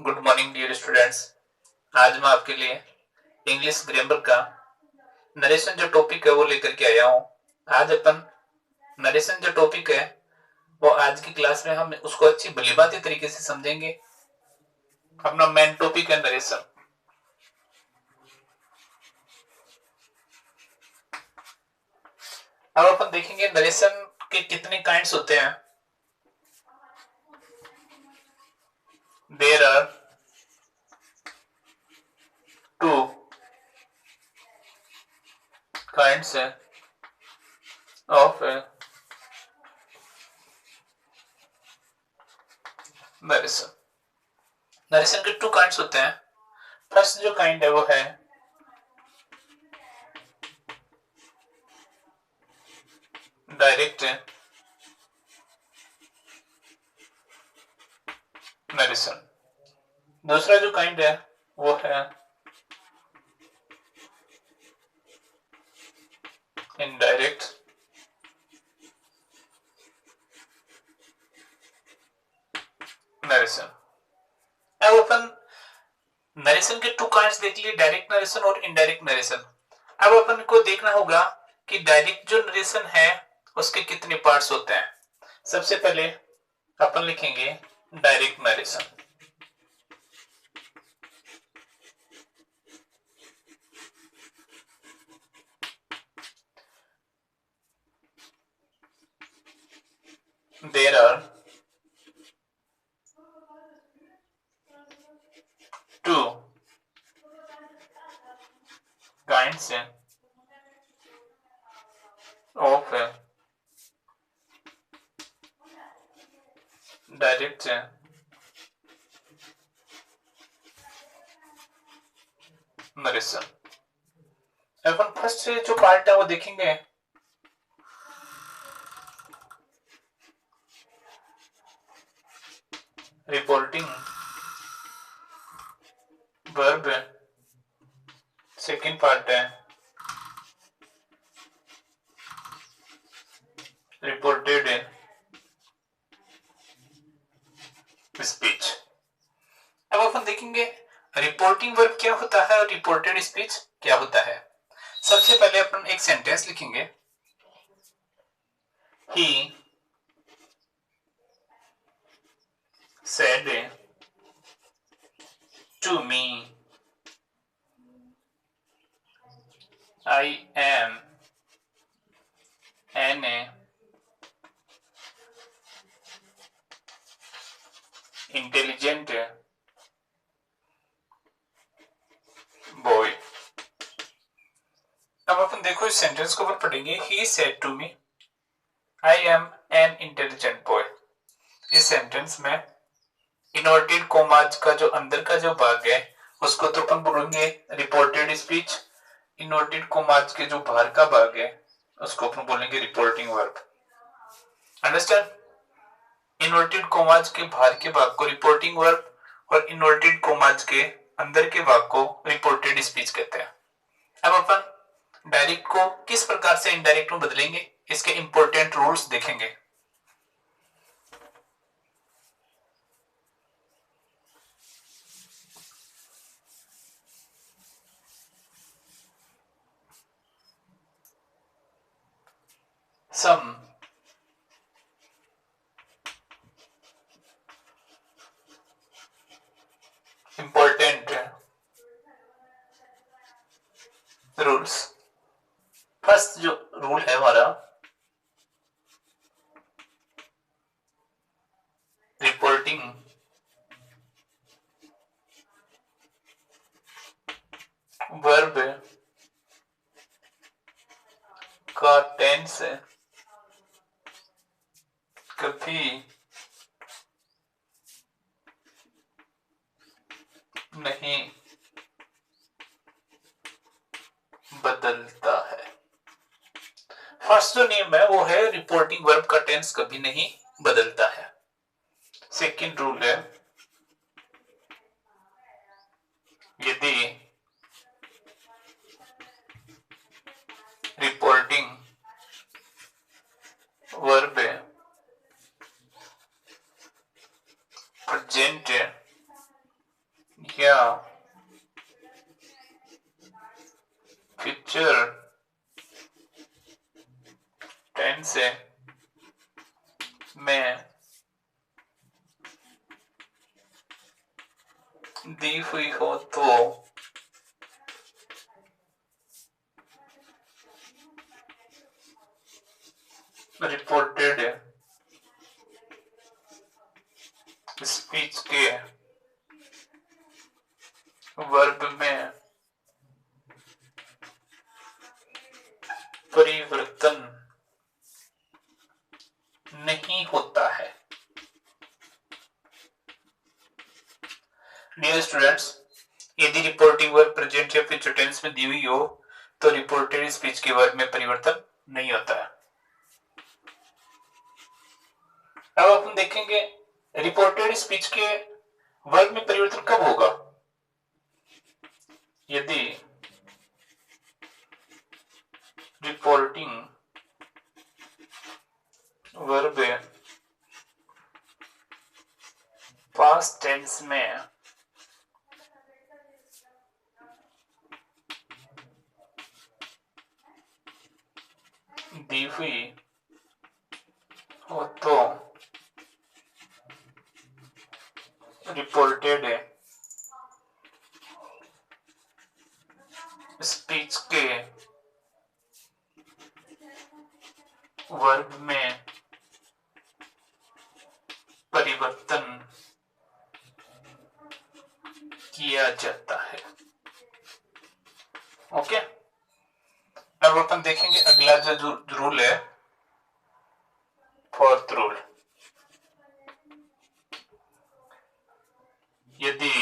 Good morning dear students. आज मैं आपके लिए इंग्लिश ग्रामर का नरेशन जो टॉपिक है वो लेकर के आया हूँ। आज अपन नरेशन जो टॉपिक है वो आज की क्लास में हम उसको अच्छी भलीभांति तरीके से समझेंगे। अपना मेन टॉपिक है नरेशन। अब अपन देखेंगे नरेशन के कितने काइंड्स होते हैं। There are two kinds of narration. Narration के टू काइंड्स होते हैं। फर्स्ट जो काइंड है वो है डायरेक्ट नरेशन। दूसरा जो काइंड है वो है इनडायरेक्ट नरेशन। अब अपन नरेशन के टू काइंड्स देख लिए, डायरेक्ट नरेशन और इनडायरेक्ट नरेशन। अब अपन को देखना होगा कि डायरेक्ट जो नरेशन है उसके कितने पार्ट्स होते हैं। सबसे पहले अपन लिखेंगे direct narration. There are two kinds of direct narration. अपन फर्स्ट जो पार्ट है वो देखेंगे रिपोर्टिंग वर्ब। सेकंड पार्ट है रिपोर्टेड स्पीच। अब अपन देखेंगे रिपोर्टिंग वर्ब क्या होता है और रिपोर्टेड स्पीच क्या होता है। सबसे पहले अपन एक सेंटेंस लिखेंगे, ही said to me I am an intelligent boy। अब अपन देखो इस सेंटेंस को अपन पढ़ेंगे, he said to me I am an intelligent boy। इस सेंटेंस में इनवर्टेड कोमाज का जो अंदर का जो भाग है उसको तो अपन बोलेंगे रिपोर्टेड स्पीच। इनवर्टेड कोमाज के जो बाहर का भाग है उसको अपन बोलेंगे reporting verb. Understand? Inverted commas के बाहर के भाग को रिपोर्टिंग वर्ब और इनवर्टेड कोमाज के अंदर के भाग को रिपोर्टेड स्पीच कहते हैं। अब अपन डायरेक्ट को किस प्रकार से इनडायरेक्ट में बदलेंगे इसके इंपॉर्टेंट रूल्स देखेंगे। Some important rules. फर्स्ट जो रूल है हमारा रिपोर्टिंग वर्ब का टेंस कभी नहीं बदलता है। फर्स्ट जो नियम है वो है रिपोर्टिंग वर्ब का टेंस कभी नहीं बदलता है। सेकंड रूल है यदि रिपोर्टिंग वर्ब प्रेजेंट क्या फ्यूचर टेंस में दी हुई हो तो रिपोर्टेड स्पीच के वर्ब में परिवर्तन नहीं होता है। डियर स्टूडेंट्स, यदि रिपोर्टिंग वर्ब प्रेजेंट या फ्यूचर टेंस में दी हुई हो तो रिपोर्टेड स्पीच के वर्ब में परिवर्तन नहीं होता है। अब अपन देखेंगे रिपोर्टेड स्पीच के वर्ब में परिवर्तन कब होगा। यदि रिपोर्टिंग वर्ब पास्ट टेंस में दी हुई हो तो रिपोर्टेड स्पीच के वर्ब में परिवर्तन किया जाता है। ओके, अब अपन देखेंगे अगला जो रूल है, फोर्थ रूल। यदि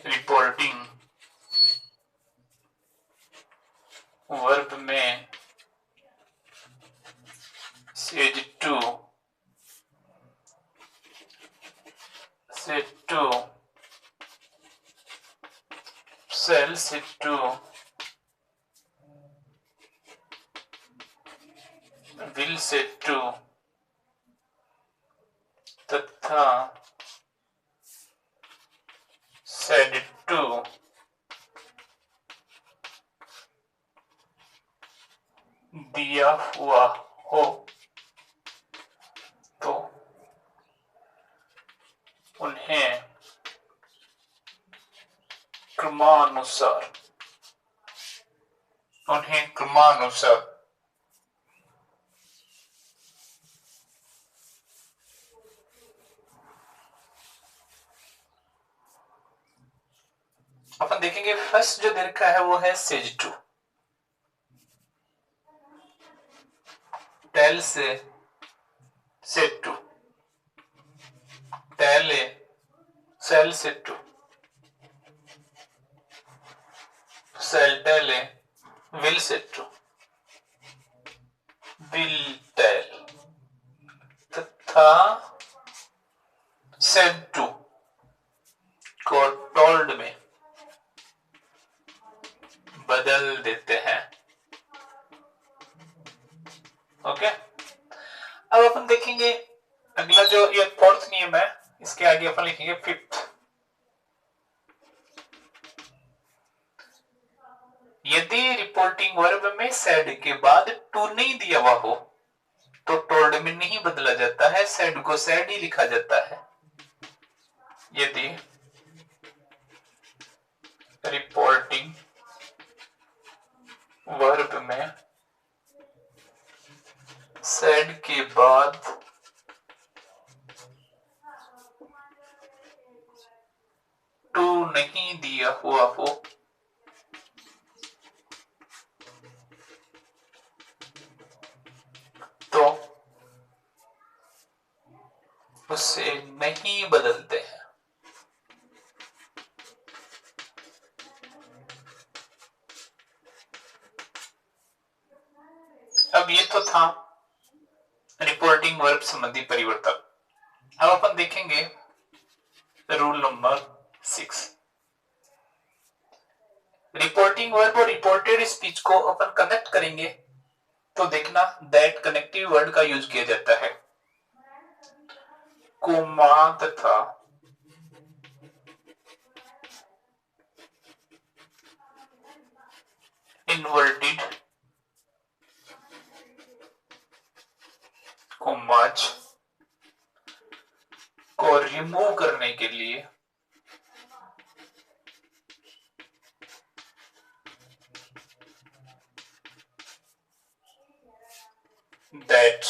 रिपोर्टिंग वर्ब में says to cell say to will say to तथा सेड टू दिया हुआ हो तो उन्हें क्रमानुसार अपन देखेंगे फर्स्ट जो दे रखा है वो है says to. Tell say said to, tells says say to, says tells will say to, will tell तथा सेड टू को टोल्ड में बदल देते हैं। ओके, अब अपन देखेंगे अगला जो ये फोर्थ नियम है, इसके आगे अपन लिखेंगे फिफ्थ। यदि रिपोर्टिंग वर्ब में सेड के बाद टू नहीं दिया हुआ हो तो टोल्ड में नहीं बदला जाता है, सेड को सेड ही लिखा जाता है। यदि रिपोर्टिंग वर्ब में सेड के बाद टू नहीं दिया हुआ हो तो उसे नहीं बदलते हैं। अब ये तो था रिपोर्टिंग वर्ब संबंधी परिवर्तन। अब अपन देखेंगे रूल नंबर 6। रिपोर्टिंग वर्ब और रिपोर्टेड स्पीच को अपन कनेक्ट करेंगे तो देखना दैट कनेक्टिव वर्ड का यूज किया जाता है। कोमा तथा इन्वर्टेड कोमाज को रिमूव करने के लिए दैट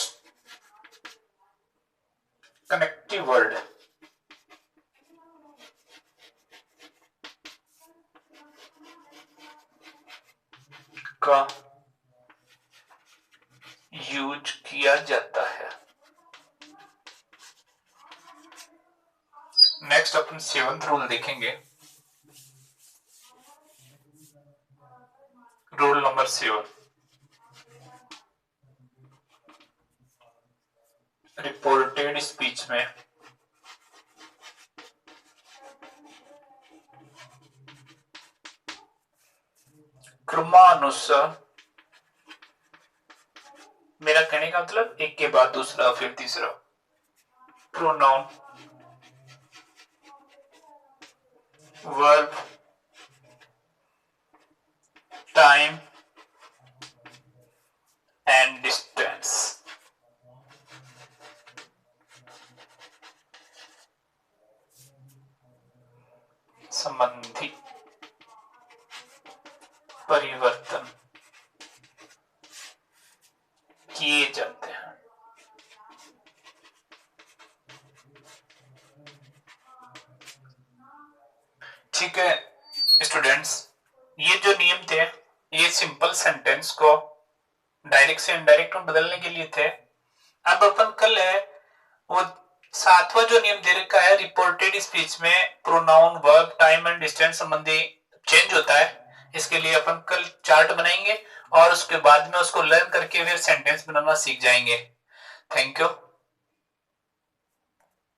कनेक्टिव वर्ड का यूज किया जाता है। नेक्स्ट अपन 7th रूल देखेंगे। रूल नंबर 7, रिपोर्टेड स्पीच में क्रमानुसार, मेरा कहने का मतलब एक के बाद दूसरा फिर तीसरा, pronoun, verb, time and distance संबंधी परिवर्तन किए जाते हैं। ठीक है स्टूडेंट्स, ये जो नियम थे ये सिंपल सेंटेंस को डायरेक्ट से इनडायरेक्ट में बदलने के लिए थे। अब अपन कल है वो 7वां जो नियम दे रखा है, रिपोर्टेड स्पीच में pronoun, verb, time and distance संबंधी चेंज होता है। इसके लिए अपन कल चार्ट बनाएंगे और उसके बाद में उसको लर्न करके फिर सेंटेंस बनाना सीख जाएंगे। Thank you.